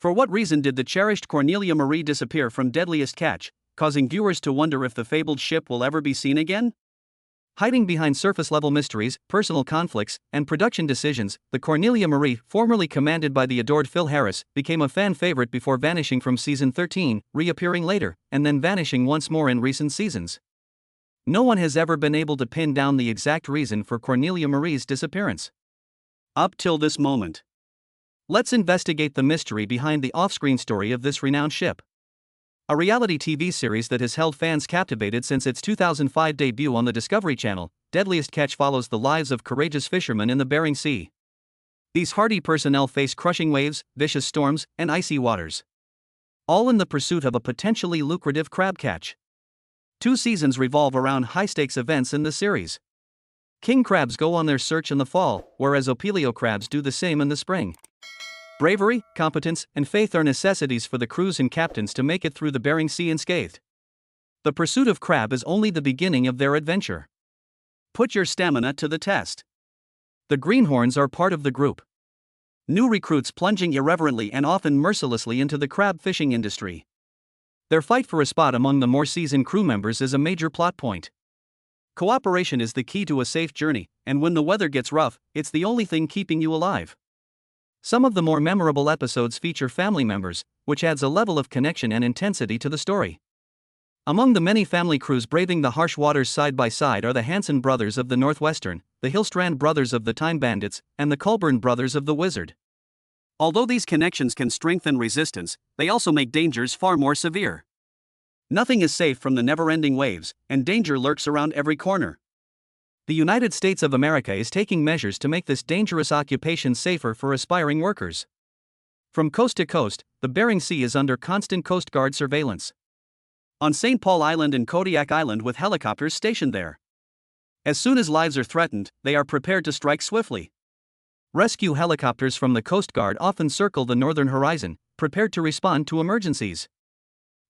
For what reason did the cherished Cornelia Marie disappear from Deadliest Catch, causing viewers to wonder if the fabled ship will ever be seen again? Hiding behind surface-level mysteries, personal conflicts, and production decisions, the Cornelia Marie, formerly commanded by the adored Phil Harris, became a fan favorite before vanishing from season 13, reappearing later, and then vanishing once more in recent seasons. No one has ever been able to pin down the exact reason for Cornelia Marie's disappearance. Up till this moment. Let's investigate the mystery behind the off-screen story of this renowned ship. A reality TV series that has held fans captivated since its 2005 debut on the Discovery Channel, Deadliest Catch follows the lives of courageous fishermen in the Bering Sea. These hardy personnel face crushing waves, vicious storms, and icy waters, all in the pursuit of a potentially lucrative crab catch. 2 seasons revolve around high-stakes events in the series. King crabs go on their search in the fall, whereas opilio crabs do the same in the spring. Bravery, competence, and faith are necessities for the crews and captains to make it through the Bering Sea unscathed. The pursuit of crab is only the beginning of their adventure. Put your stamina to the test. The greenhorns are part of the group. New recruits plunging irreverently and often mercilessly into the crab fishing industry. Their fight for a spot among the more seasoned crew members is a major plot point. Cooperation is the key to a safe journey, and when the weather gets rough, it's the only thing keeping you alive. Some of the more memorable episodes feature family members, which adds a level of connection and intensity to the story. Among the many family crews braving the harsh waters side by side are the Hansen brothers of the Northwestern, the Hillstrand brothers of the Time Bandits, and the Colburn brothers of the Wizard. Although these connections can strengthen resistance, they also make dangers far more severe. Nothing is safe from the never-ending waves, and danger lurks around every corner. The United States of America is taking measures to make this dangerous occupation safer for aspiring workers. From coast to coast, the Bering Sea is under constant Coast Guard surveillance. On St. Paul Island and Kodiak Island with helicopters stationed there. As soon as lives are threatened, they are prepared to strike swiftly. Rescue helicopters from the Coast Guard often circle the northern horizon, prepared to respond to emergencies.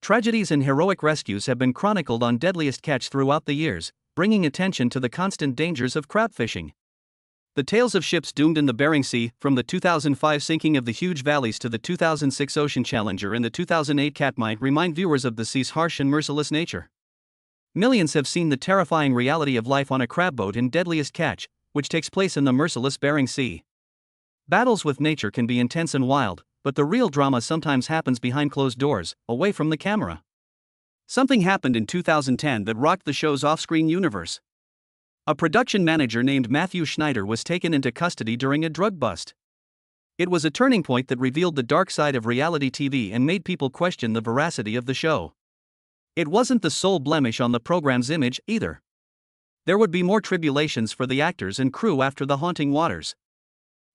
Tragedies and heroic rescues have been chronicled on Deadliest Catch throughout the years, bringing attention to the constant dangers of crab fishing. The tales of ships doomed in the Bering Sea, from the 2005 sinking of the Huge Valleys to the 2006 Ocean Challenger and the 2008 Katmai, remind viewers of the sea's harsh and merciless nature. Millions have seen the terrifying reality of life on a crab boat in Deadliest Catch, which takes place in the merciless Bering Sea. Battles with nature can be intense and wild, but the real drama sometimes happens behind closed doors, away from the camera. Something happened in 2010 that rocked the show's off-screen universe. A production manager named Matthew Schneider was taken into custody during a drug bust. It was a turning point that revealed the dark side of reality TV and made people question the veracity of the show. It wasn't the sole blemish on the program's image, either. There would be more tribulations for the actors and crew after the haunting waters.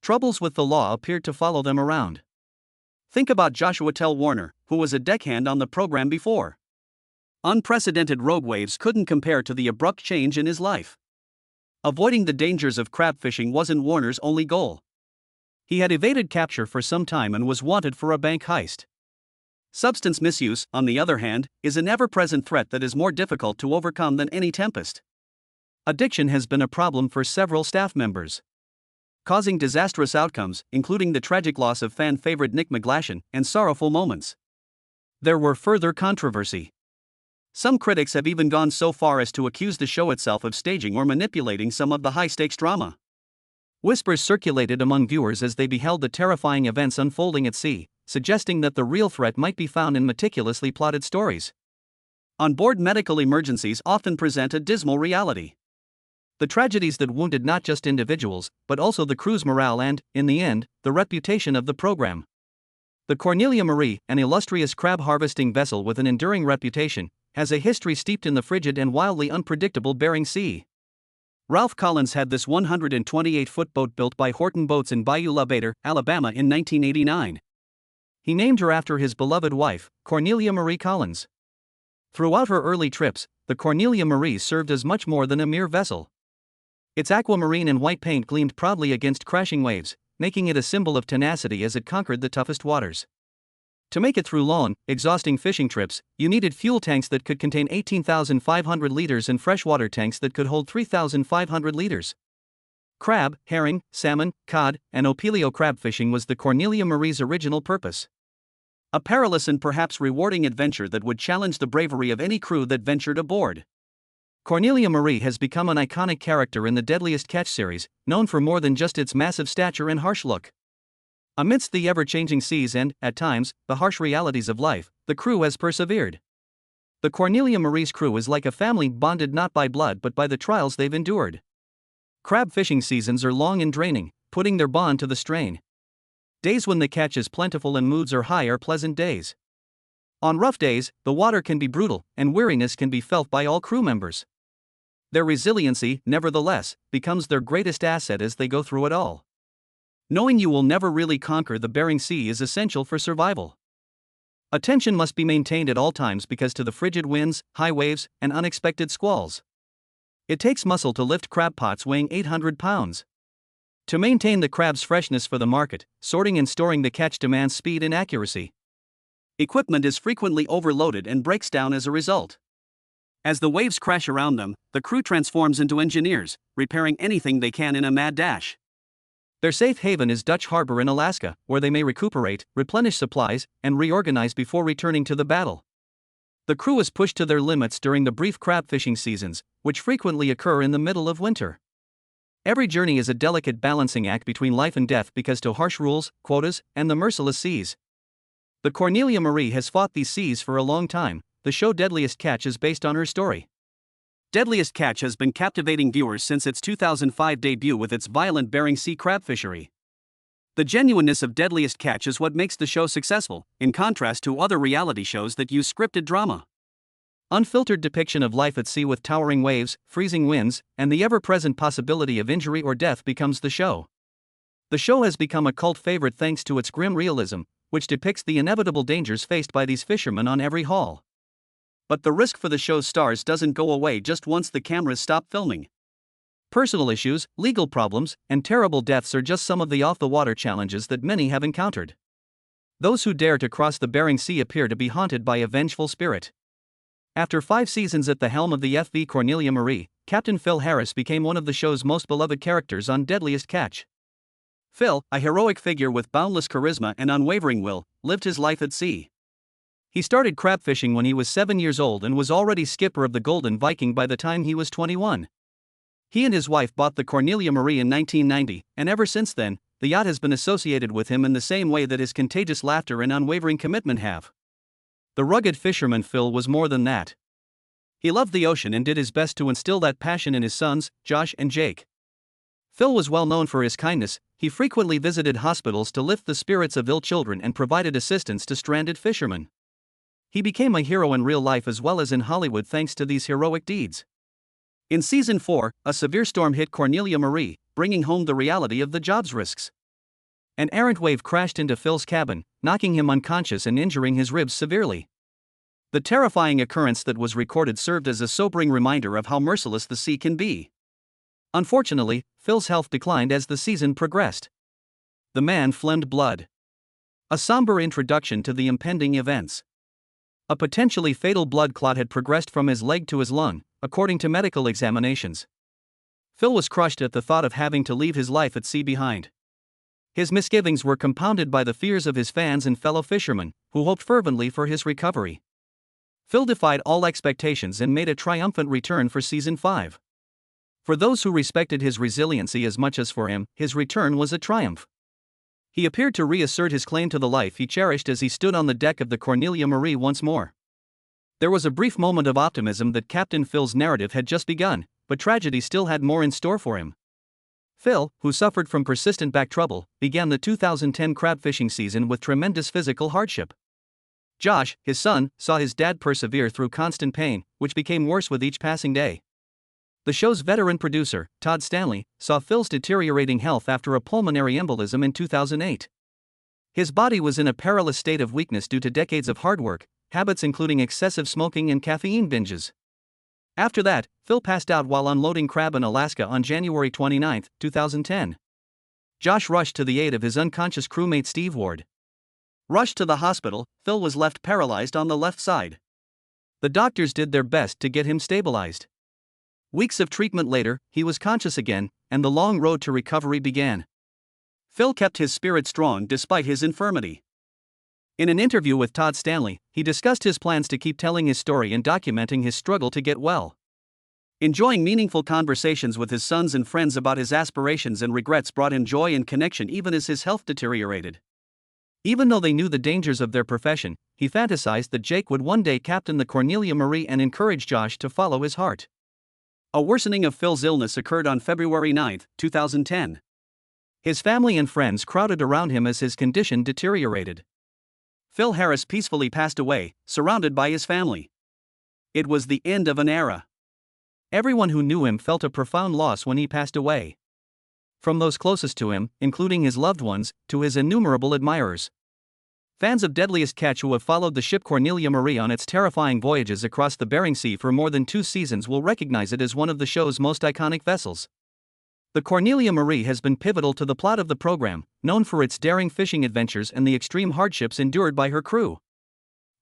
Troubles with the law appeared to follow them around. Think about Joshua Tell Warner, who was a deckhand on the program before. Unprecedented rogue waves couldn't compare to the abrupt change in his life. Avoiding the dangers of crab fishing wasn't Warner's only goal. He had evaded capture for some time and was wanted for a bank heist. Substance misuse, on the other hand, is an ever-present threat that is more difficult to overcome than any tempest. Addiction has been a problem for several staff members, causing disastrous outcomes, including the tragic loss of fan favorite Nick McGlashan, and sorrowful moments. There were further controversy. Some critics have even gone so far as to accuse the show itself of staging or manipulating some of the high-stakes drama. Whispers circulated among viewers as they beheld the terrifying events unfolding at sea, suggesting that the real threat might be found in meticulously plotted stories. On-board medical emergencies often present a dismal reality. The tragedies that wounded not just individuals, but also the crew's morale and, in the end, the reputation of the program. The Cornelia Marie, an illustrious crab harvesting vessel with an enduring reputation, has a history steeped in the frigid and wildly unpredictable Bering Sea. Ralph Collins had this 128-foot boat built by Horton Boats in Bayou La Bader, Alabama in 1989. He named her after his beloved wife, Cornelia Marie Collins. Throughout her early trips, the Cornelia Marie served as much more than a mere vessel. Its aquamarine and white paint gleamed proudly against crashing waves, making it a symbol of tenacity as it conquered the toughest waters. To make it through long, exhausting fishing trips, you needed fuel tanks that could contain 18,500 liters and freshwater tanks that could hold 3,500 liters. Crab, herring, salmon, cod, and opilio crab fishing was the Cornelia Marie's original purpose. A perilous and perhaps rewarding adventure that would challenge the bravery of any crew that ventured aboard. Cornelia Marie has become an iconic character in the Deadliest Catch series, known for more than just its massive stature and harsh look. Amidst the ever-changing seas and, at times, the harsh realities of life, the crew has persevered. The Cornelia Marie's crew is like a family bonded not by blood but by the trials they've endured. Crab fishing seasons are long and draining, putting their bond to the strain. Days when the catch is plentiful and moods are high are pleasant days. On rough days, the water can be brutal, and weariness can be felt by all crew members. Their resiliency, nevertheless, becomes their greatest asset as they go through it all. Knowing you will never really conquer the Bering Sea is essential for survival. Attention must be maintained at all times because to the frigid winds, high waves, and unexpected squalls. It takes muscle to lift crab pots weighing 800 pounds. To maintain the crab's freshness for the market, sorting and storing the catch demands speed and accuracy. Equipment is frequently overloaded and breaks down as a result. As the waves crash around them, the crew transforms into engineers, repairing anything they can in a mad dash. Their safe haven is Dutch Harbor in Alaska, where they may recuperate, replenish supplies, and reorganize before returning to the battle. The crew is pushed to their limits during the brief crab fishing seasons, which frequently occur in the middle of winter. Every journey is a delicate balancing act between life and death because to harsh rules, quotas, and the merciless seas. The Cornelia Marie has fought these seas for a long time. The show Deadliest Catch is based on her story. Deadliest Catch has been captivating viewers since its 2005 debut with its violent Bering Sea crab fishery. The genuineness of Deadliest Catch is what makes the show successful, in contrast to other reality shows that use scripted drama. Unfiltered depiction of life at sea with towering waves, freezing winds, and the ever-present possibility of injury or death becomes the show. The show has become a cult favorite thanks to its grim realism, which depicts the inevitable dangers faced by these fishermen on every haul. But the risk for the show's stars doesn't go away just once the cameras stop filming. Personal issues, legal problems, and terrible deaths are just some of the off-the-water challenges that many have encountered. Those who dare to cross the Bering Sea appear to be haunted by a vengeful spirit. After 5 seasons at the helm of the FV Cornelia Marie, Captain Phil Harris became one of the show's most beloved characters on Deadliest Catch. Phil, a heroic figure with boundless charisma and unwavering will, lived his life at sea. He started crab fishing when he was 7 years old and was already skipper of the Golden Viking by the time he was 21. He and his wife bought the Cornelia Marie in 1990, and ever since then, the yacht has been associated with him in the same way that his contagious laughter and unwavering commitment have. The rugged fisherman Phil was more than that. He loved the ocean and did his best to instill that passion in his sons, Josh and Jake. Phil was well known for his kindness. He frequently visited hospitals to lift the spirits of ill children and provided assistance to stranded fishermen. He became a hero in real life as well as in Hollywood thanks to these heroic deeds. In Season 4, a severe storm hit Cornelia Marie, bringing home the reality of the job's risks. An errant wave crashed into Phil's cabin, knocking him unconscious and injuring his ribs severely. The terrifying occurrence that was recorded served as a sobering reminder of how merciless the sea can be. Unfortunately, Phil's health declined as the season progressed. The man phlegmed blood. A somber introduction to the impending events. A potentially fatal blood clot had progressed from his leg to his lung, according to medical examinations. Phil was crushed at the thought of having to leave his life at sea behind. His misgivings were compounded by the fears of his fans and fellow fishermen, who hoped fervently for his recovery. Phil defied all expectations and made a triumphant return for Season 5. For those who respected his resiliency as much as for him, his return was a triumph. He appeared to reassert his claim to the life he cherished as he stood on the deck of the Cornelia Marie once more. There was a brief moment of optimism that Captain Phil's narrative had just begun, but tragedy still had more in store for him. Phil, who suffered from persistent back trouble, began the 2010 crab fishing season with tremendous physical hardship. Josh, his son, saw his dad persevere through constant pain, which became worse with each passing day. The show's veteran producer, Todd Stanley, saw Phil's deteriorating health after a pulmonary embolism in 2008. His body was in a perilous state of weakness due to decades of hard work, habits including excessive smoking and caffeine binges. After that, Phil passed out while unloading crab in Alaska on January 29, 2010. Josh rushed to the aid of his unconscious crewmate Steve Ward. Rushed to the hospital, Phil was left paralyzed on the left side. The doctors did their best to get him stabilized. Weeks of treatment later, he was conscious again, and the long road to recovery began. Phil kept his spirit strong despite his infirmity. In an interview with Todd Stanley, he discussed his plans to keep telling his story and documenting his struggle to get well. Enjoying meaningful conversations with his sons and friends about his aspirations and regrets brought him joy and connection even as his health deteriorated. Even though they knew the dangers of their profession, he fantasized that Jake would one day captain the Cornelia Marie and encourage Josh to follow his heart. A worsening of Phil's illness occurred on February 9, 2010. His family and friends crowded around him as his condition deteriorated. Phil Harris peacefully passed away, surrounded by his family. It was the end of an era. Everyone who knew him felt a profound loss when he passed away. From those closest to him, including his loved ones, to his innumerable admirers. Fans of Deadliest Catch who have followed the ship Cornelia Marie on its terrifying voyages across the Bering Sea for more than 2 seasons will recognize it as one of the show's most iconic vessels. The Cornelia Marie has been pivotal to the plot of the program, known for its daring fishing adventures and the extreme hardships endured by her crew.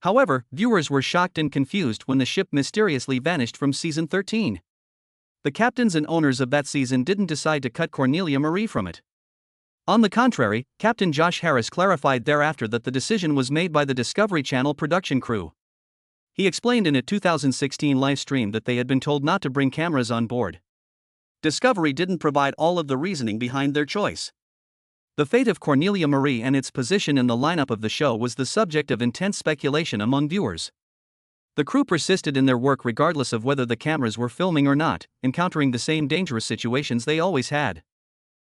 However, viewers were shocked and confused when the ship mysteriously vanished from season 13. The captains and owners of that season didn't decide to cut Cornelia Marie from it. On the contrary, Captain Josh Harris clarified thereafter that the decision was made by the Discovery Channel production crew. He explained in a 2016 live stream that they had been told not to bring cameras on board. Discovery didn't provide all of the reasoning behind their choice. The fate of Cornelia Marie and its position in the lineup of the show was the subject of intense speculation among viewers. The crew persisted in their work regardless of whether the cameras were filming or not, encountering the same dangerous situations they always had.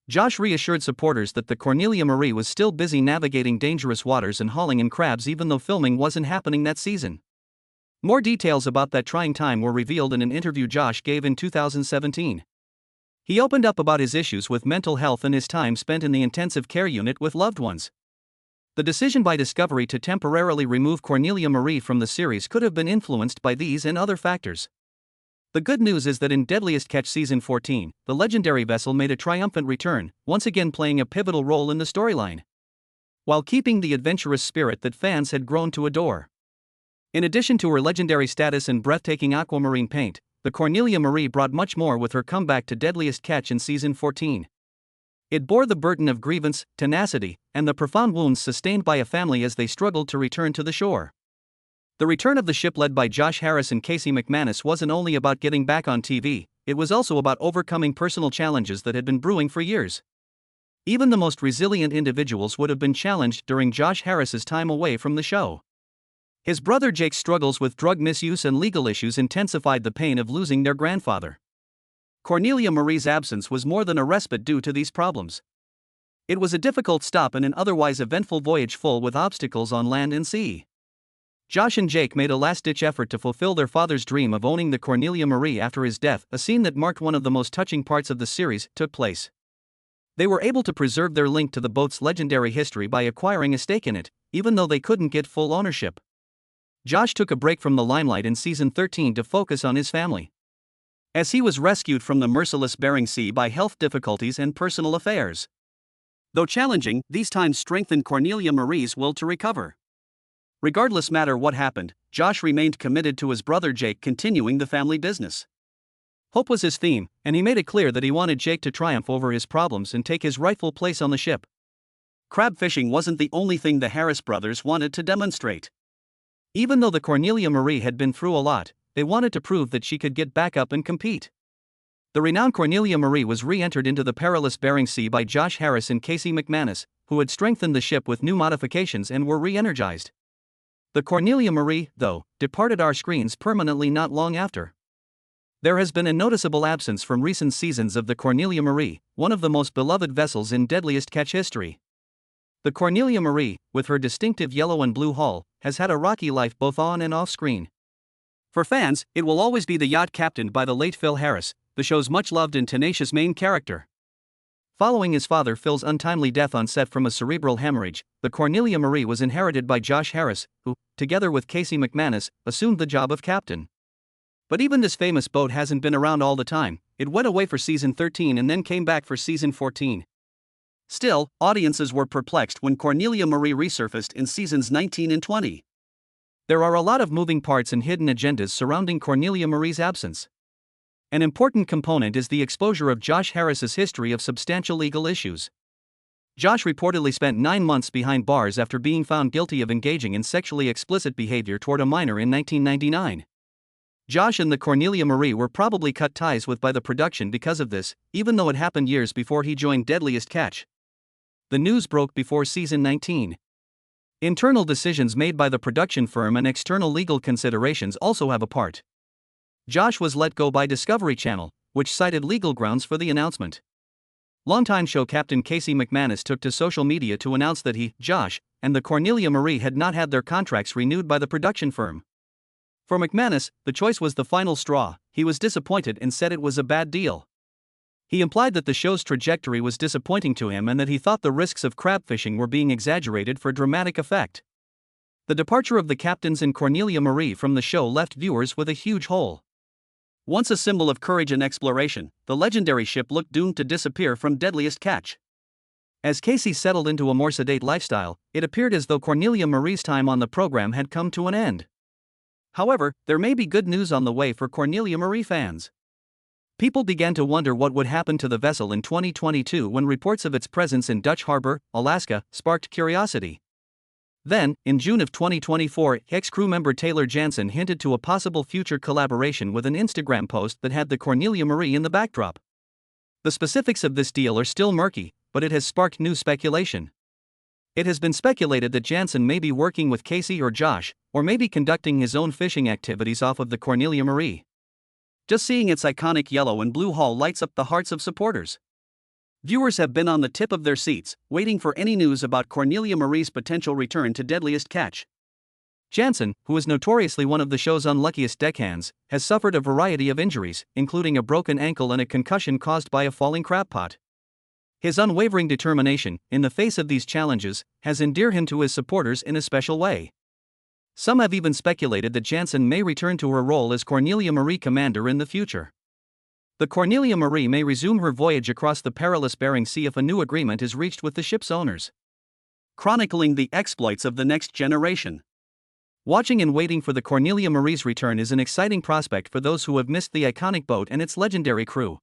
Josh reassured supporters that the Cornelia Marie was still busy navigating dangerous waters and hauling in crabs even though filming wasn't happening that season. More details about that trying time were revealed in an interview Josh gave in 2017. He opened up about his issues with mental health and his time spent in the intensive care unit with loved ones. The decision by Discovery to temporarily remove Cornelia Marie from the series could have been influenced by these and other factors. The good news is that in Deadliest Catch Season 14, the legendary vessel made a triumphant return, once again playing a pivotal role in the storyline, while keeping the adventurous spirit that fans had grown to adore. In addition to her legendary status and breathtaking aquamarine paint, the Cornelia Marie brought much more with her comeback to Deadliest Catch in Season 14. It bore the burden of grievance, tenacity, and the profound wounds sustained by a family as they struggled to return to the shore. The return of the ship led by Josh Harris and Casey McManus wasn't only about getting back on TV, it was also about overcoming personal challenges that had been brewing for years. Even the most resilient individuals would have been challenged during Josh Harris's time away from the show. His brother Jake's struggles with drug misuse and legal issues intensified the pain of losing their grandfather. Cornelia Marie's absence was more than a respite due to these problems. It was a difficult stop in an otherwise eventful voyage full with obstacles on land and sea. Josh and Jake made a last-ditch effort to fulfill their father's dream of owning the Cornelia Marie after his death. A scene that marked one of the most touching parts of the series took place. They were able to preserve their link to the boat's legendary history by acquiring a stake in it, even though they couldn't get full ownership. Josh took a break from the limelight in Season 13 to focus on his family, as he was rescued from the merciless Bering Sea by health difficulties and personal affairs. Though challenging, these times strengthened Cornelia Marie's will to recover. Regardless matter what happened, Josh remained committed to his brother Jake continuing the family business. Hope was his theme, and he made it clear that he wanted Jake to triumph over his problems and take his rightful place on the ship. Crab fishing wasn't the only thing the Harris brothers wanted to demonstrate. Even though the Cornelia Marie had been through a lot, they wanted to prove that she could get back up and compete. The renowned Cornelia Marie was re-entered into the perilous Bering Sea by Josh Harris and Casey McManus, who had strengthened the ship with new modifications and were re-energized. The Cornelia Marie, though, departed our screens permanently not long after. There has been a noticeable absence from recent seasons of the Cornelia Marie, one of the most beloved vessels in Deadliest Catch history. The Cornelia Marie, with her distinctive yellow and blue hull, has had a rocky life both on and off screen. For fans, it will always be the yacht captained by the late Phil Harris, the show's much-loved and tenacious main character. Following his father Phil's untimely death on set from a cerebral hemorrhage, the Cornelia Marie was inherited by Josh Harris, who, together with Casey McManus, assumed the job of captain. But even this famous boat hasn't been around all the time. It went away for Season 13 and then came back for Season 14. Still, audiences were perplexed when Cornelia Marie resurfaced in Seasons 19 and 20. There are a lot of moving parts and hidden agendas surrounding Cornelia Marie's absence. An important component is the exposure of Josh Harris's history of substantial legal issues. Josh reportedly spent 9 months behind bars after being found guilty of engaging in sexually explicit behavior toward a minor in 1999. Josh and the Cornelia Marie were probably cut ties with by the production because of this, even though it happened years before he joined Deadliest Catch. The news broke before season 19. Internal decisions made by the production firm and external legal considerations also have a part. Josh was let go by Discovery Channel, which cited legal grounds for the announcement. Longtime show captain Casey McManus took to social media to announce that he, Josh, and the Cornelia Marie had not had their contracts renewed by the production firm. For McManus, the choice was the final straw. He was disappointed and said it was a bad deal. He implied that the show's trajectory was disappointing to him and that he thought the risks of crab fishing were being exaggerated for dramatic effect. The departure of the captains and Cornelia Marie from the show left viewers with a huge hole. Once a symbol of courage and exploration, the legendary ship looked doomed to disappear from Deadliest Catch. As Casey settled into a more sedate lifestyle, it appeared as though Cornelia Marie's time on the program had come to an end. However, there may be good news on the way for Cornelia Marie fans. People began to wonder what would happen to the vessel in 2022 when reports of its presence in Dutch Harbor, Alaska, sparked curiosity. Then, in June of 2024, ex-crew member Taylor Jansen hinted to a possible future collaboration with an Instagram post that had the Cornelia Marie in the backdrop. The specifics of this deal are still murky, but it has sparked new speculation. It has been speculated that Jansen may be working with Casey or Josh, or maybe conducting his own fishing activities off of the Cornelia Marie. Just seeing its iconic yellow and blue hull lights up the hearts of supporters. Viewers have been on the tip of their seats, waiting for any news about Cornelia Marie's potential return to Deadliest Catch. Jansen, who is notoriously one of the show's unluckiest deckhands, has suffered a variety of injuries, including a broken ankle and a concussion caused by a falling crab pot. His unwavering determination, in the face of these challenges, has endeared him to his supporters in a special way. Some have even speculated that Jansen may return to her role as Cornelia Marie commander in the future. The Cornelia Marie may resume her voyage across the perilous Bering Sea if a new agreement is reached with the ship's owners. Chronicling the exploits of the next generation. Watching and waiting for the Cornelia Marie's return is an exciting prospect for those who have missed the iconic boat and its legendary crew.